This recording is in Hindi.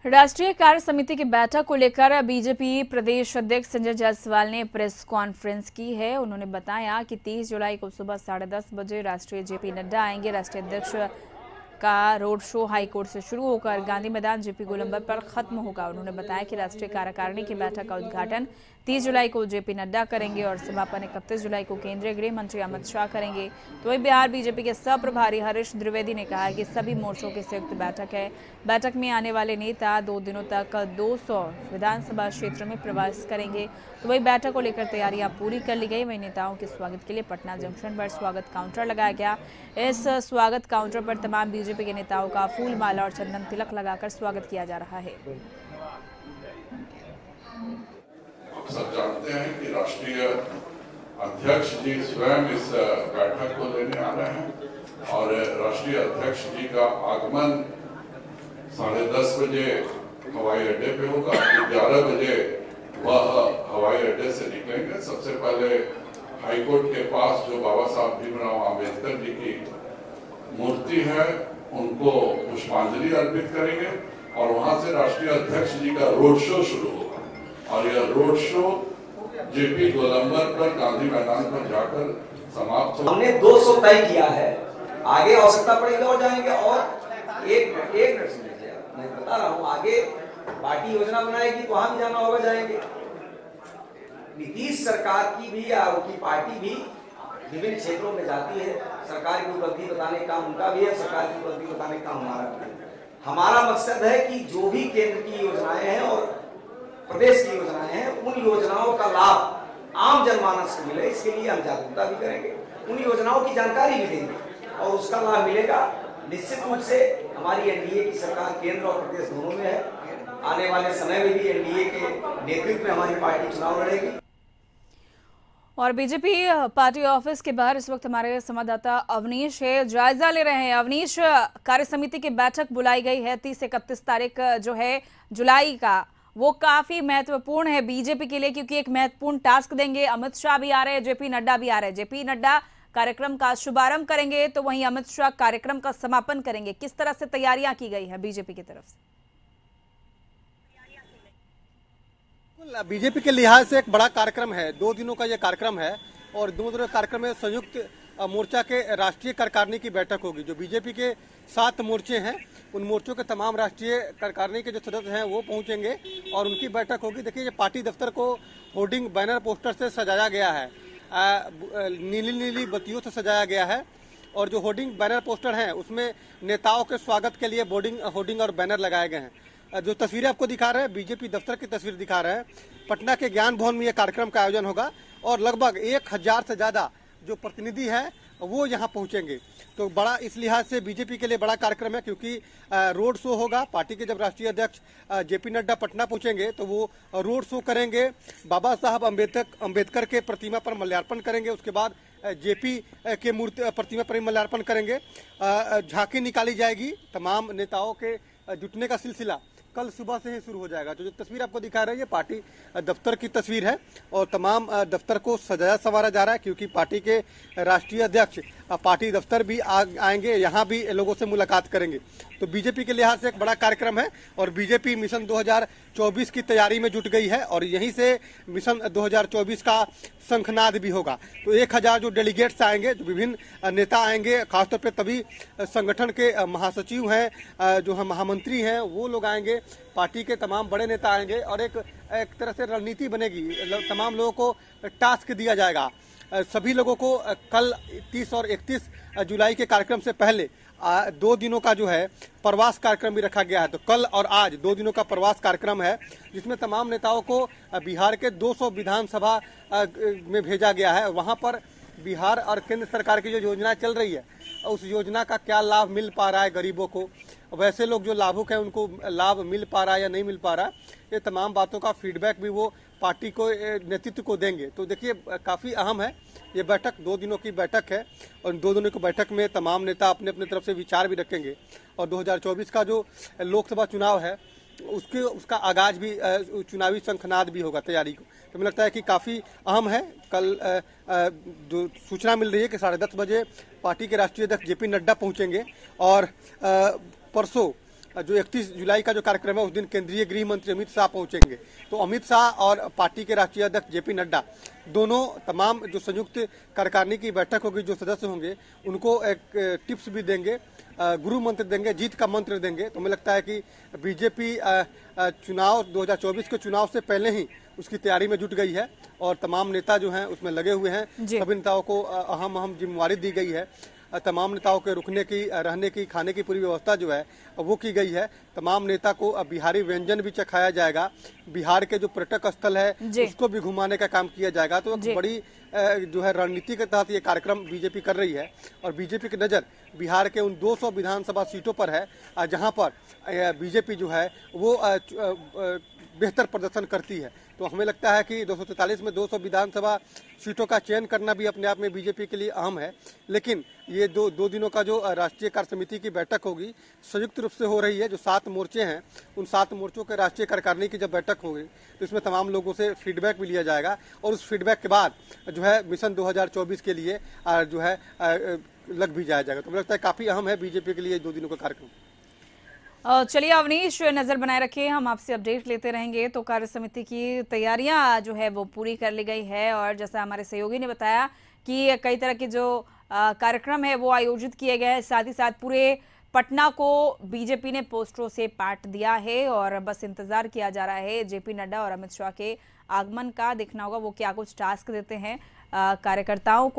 राष्ट्रीय कार्य समिति की बैठक को लेकर बीजेपी प्रदेश अध्यक्ष संजय जायसवाल ने प्रेस कॉन्फ्रेंस की है। उन्होंने बताया कि 30 जुलाई को सुबह 10:30 बजे राष्ट्रीय जेपी नड्डा आएंगे। राष्ट्रीय अध्यक्ष का रोड शो हाईकोर्ट से शुरू होकर गांधी मैदान जेपी गोलंबर पर खत्म होगा। उन्होंने बताया कि राष्ट्रीय कार्यकारिणी की बैठक का उद्घाटन 30 जुलाई को जेपी नड्डा करेंगे और समापन 31 जुलाई को केंद्रीय गृह मंत्री अमित शाह करेंगे। तो वही बिहार बीजेपी के सह प्रभारी हरीश द्विवेदी ने कहा कि सभी मोर्चों की संयुक्त बैठक है। बैठक में आने वाले नेता 2 दिनों तक 200 विधानसभा क्षेत्र में प्रवास करेंगे। तो वही बैठक को लेकर तैयारियां पूरी कर ली गई। वही नेताओं के स्वागत के लिए पटना जंक्शन पर स्वागत काउंटर लगाया गया। इस स्वागत काउंटर पर तमाम बीजेपी के नेताओं का फूल माला और चंदन तिलक लगाकर स्वागत किया जा रहा है। आप सब जानते हैं कि राष्ट्रीय अध्यक्ष जी स्वयं इस बैठक को लेने आ रहे हैं और राष्ट्रीय अध्यक्ष जी का आगमन 10:30 बजे हवाई अड्डे पे होगा। 11 बजे वह हवाई अड्डे से निकलेंगे। सबसे पहले हाईकोर्ट के पास जो बाबा साहब भीमराव आम्बेडकर जी की मूर्ति है उनको पुष्पांजलि अर्पित करेंगे और वहां से राष्ट्रीय अध्यक्ष जी का रोड शो शुरू होगा और यह रोड शो जेपी गोलंबर पर गांधी मैदान पर जाकर समाप्त होगा। हमने 200 तय किया है, आगे आवश्यकता पड़ेगी और जाएंगे। और एक मिनट सुनिए, मैं बता रहा हूँ, आगे पार्टी योजना बनाएगी तो वहां भी जाना होगा, जाएंगे। नीतीश सरकार की भी या उनकी पार्टी भी विभिन्न क्षेत्रों में जाती है। सरकार की उपलब्धि बताने का काम उनका भी है, सरकार की उपलब्धि बताने का काम हमारा भी है। हमारा मकसद है कि जो भी केंद्र की योजनाएं हैं और प्रदेश की योजनाएं हैं, उन योजनाओं का लाभ आम जनमानस को मिले, इसके लिए हम जागरूकता भी करेंगे, उन योजनाओं की जानकारी भी देंगे और उसका लाभ मिलेगा। निश्चित रूप से हमारी एनडीए की सरकार केंद्र और प्रदेश दोनों में है। आने वाले समय में भी एनडीए के नेतृत्व में हमारी पार्टी चुनाव लड़ेगी। और बीजेपी पार्टी ऑफिस के बाहर इस वक्त हमारे संवाददाता अवनीश है, जायजा ले रहे हैं। अवनीश, कार्य समिति की बैठक बुलाई गई है 30-31 तारीख जो है जुलाई का, वो काफी महत्वपूर्ण है बीजेपी के लिए क्योंकि एक महत्वपूर्ण टास्क देंगे। अमित शाह भी आ रहे हैं, जेपी नड्डा भी आ रहे हैं। जेपी नड्डा कार्यक्रम का शुभारंभ करेंगे तो वहीं अमित शाह कार्यक्रम का समापन करेंगे। किस तरह से तैयारियां की गई है बीजेपी की तरफ से? बीजेपी के लिहाज से एक बड़ा कार्यक्रम है, 2 दिनों का ये कार्यक्रम है और 2 दिनों कार्यक्रम में संयुक्त मोर्चा के राष्ट्रीय कार्यकारिणी की बैठक होगी। जो बीजेपी के 7 मोर्चे हैं उन मोर्चों के तमाम राष्ट्रीय कार्यकारिणी के जो सदस्य हैं वो पहुंचेंगे और उनकी बैठक होगी। देखिए, ये पार्टी दफ्तर को होर्डिंग बैनर पोस्टर से सजाया गया है, नीली नीली बत्तियों से सजाया गया है और जो होर्डिंग बैनर पोस्टर हैं उसमें नेताओं के स्वागत के लिए होर्डिंग और बैनर लगाए गए हैं। जो तस्वीरें आपको दिखा रहे हैं बीजेपी दफ्तर की तस्वीर दिखा रहे हैं। पटना के ज्ञान भवन में यह कार्यक्रम का आयोजन होगा और लगभग 1000 से ज्यादा जो प्रतिनिधि हैं वो यहाँ पहुँचेंगे। तो बड़ा इस लिहाज से बीजेपी के लिए बड़ा कार्यक्रम है क्योंकि रोड शो होगा। पार्टी के जब राष्ट्रीय अध्यक्ष जेपी नड्डा पटना पहुंचेंगे तो वो रोड शो करेंगे, बाबा साहब अम्बेडकर के प्रतिमा पर माल्यार्पण करेंगे, उसके बाद जेपी के मूर्ति प्रतिमा पर माल्यार्पण करेंगे। झांकी निकाली जाएगी, तमाम नेताओं के जुटने का सिलसिला कल सुबह से ही शुरू हो जाएगा। जो तस्वीर आपको दिखा रहे हैं ये पार्टी दफ्तर की तस्वीर है और तमाम दफ्तर को सजाया संवारा जा रहा है क्योंकि पार्टी के राष्ट्रीय अध्यक्ष पार्टी दफ्तर भी आएंगे, यहाँ भी लोगों से मुलाकात करेंगे। तो बीजेपी के लिहाज से एक बड़ा कार्यक्रम है और बीजेपी मिशन 2024 की तैयारी में जुट गई है और यहीं से मिशन 2024 का शंखनाद भी होगा। तो 1000 जो डेलीगेट्स आएंगे, जो विभिन्न नेता आएंगे, खासतौर पे तभी संगठन के महासचिव हैं, जो महामंत्री हैं वो लोग आएंगे, पार्टी के तमाम बड़े नेता आएंगे और एक तरह से रणनीति बनेगी। तमाम लोगों को टास्क दिया जाएगा। सभी लोगों को कल 30 और 31 जुलाई के कार्यक्रम से पहले 2 दिनों का जो है प्रवास कार्यक्रम भी रखा गया है। तो कल और आज 2 दिनों का प्रवास कार्यक्रम है जिसमें तमाम नेताओं को बिहार के 200 विधानसभा में भेजा गया है। वहां पर बिहार और केंद्र सरकार की जो योजना चल रही है उस योजना का क्या लाभ मिल पा रहा है गरीबों को, वैसे लोग जो लाभुक हैं उनको लाभ मिल पा रहा है या नहीं मिल पा रहा है, ये तमाम बातों का फीडबैक भी वो पार्टी को नेतृत्व को देंगे। तो देखिए, काफ़ी अहम है ये बैठक, 2 दिनों की बैठक है और 2 दिनों की बैठक में तमाम नेता अपने अपने तरफ से विचार भी रखेंगे और 2024 का जो लोकसभा चुनाव है उसका आगाज भी चुनावी शंखनाद भी होगा तैयारी को। तो मुझे लगता है कि काफ़ी अहम है। कल जो सूचना मिल रही है कि 10:30 बजे पार्टी के राष्ट्रीय अध्यक्ष जेपी नड्डा पहुंचेंगे और परसों जो 31 जुलाई का जो कार्यक्रम है उस दिन केंद्रीय गृह मंत्री अमित शाह पहुंचेंगे। तो अमित शाह और पार्टी के राष्ट्रीय अध्यक्ष जेपी नड्डा दोनों तमाम जो संयुक्त कार्यकारिणी की बैठक होगी, जो सदस्य होंगे उनको एक टिप्स भी देंगे, गुरु मंत्र देंगे, जीत का मंत्र देंगे। तो मुझे लगता है कि बीजेपी चुनाव 2024 के चुनाव से पहले ही उसकी तैयारी में जुट गई है और तमाम नेता जो हैं उसमें लगे हुए हैं। सभी नेताओं को अहम जिम्मेवारी दी गई है। तमाम नेताओं के रुकने की, रहने की, खाने की पूरी व्यवस्था जो है वो की गई है। तमाम नेता को बिहारी व्यंजन भी चखाया जाएगा। बिहार के जो पर्यटक स्थल है उसको भी घुमाने का काम किया जाएगा। तो एक बड़ी जो है रणनीति के तहत ये कार्यक्रम बीजेपी कर रही है और बीजेपी की नज़र बिहार के उन 200 विधानसभा सीटों पर है जहां पर बीजेपी जो है वो बेहतर प्रदर्शन करती है। तो हमें लगता है कि 243 में 200 विधानसभा सीटों का चयन करना भी अपने आप में बीजेपी के लिए अहम है। लेकिन ये दो दिनों का जो राष्ट्रीय कार्य समिति की बैठक होगी संयुक्त रूप से हो रही है। जो 7 मोर्चे हैं उन 7 मोर्चों के राष्ट्रीय कार्यकारिणी की जब बैठक होगी तो इसमें तमाम लोगों से फीडबैक भी लिया जाएगा और उस फीडबैक के बाद जो है मिशन 2024 के लिए जो है लग भी जाया जाएगा। तो मुझे लगता है काफ़ी अहम है बीजेपी के लिए 2 दिनों का कार्यक्रम। चलिए अवनीश, नजर बनाए रखिए, हम आपसे अपडेट लेते रहेंगे। तो कार्य समिति की तैयारियां जो है वो पूरी कर ली गई है और जैसा हमारे सहयोगी ने बताया कि कई तरह के जो कार्यक्रम है वो आयोजित किए गए हैं। साथ ही साथ पूरे पटना को बीजेपी ने पोस्टरों से पाट दिया है और बस इंतजार किया जा रहा है जेपी नड्डा और अमित शाह के आगमन का। देखना होगा वो क्या कुछ टास्क देते हैं कार्यकर्ताओं को।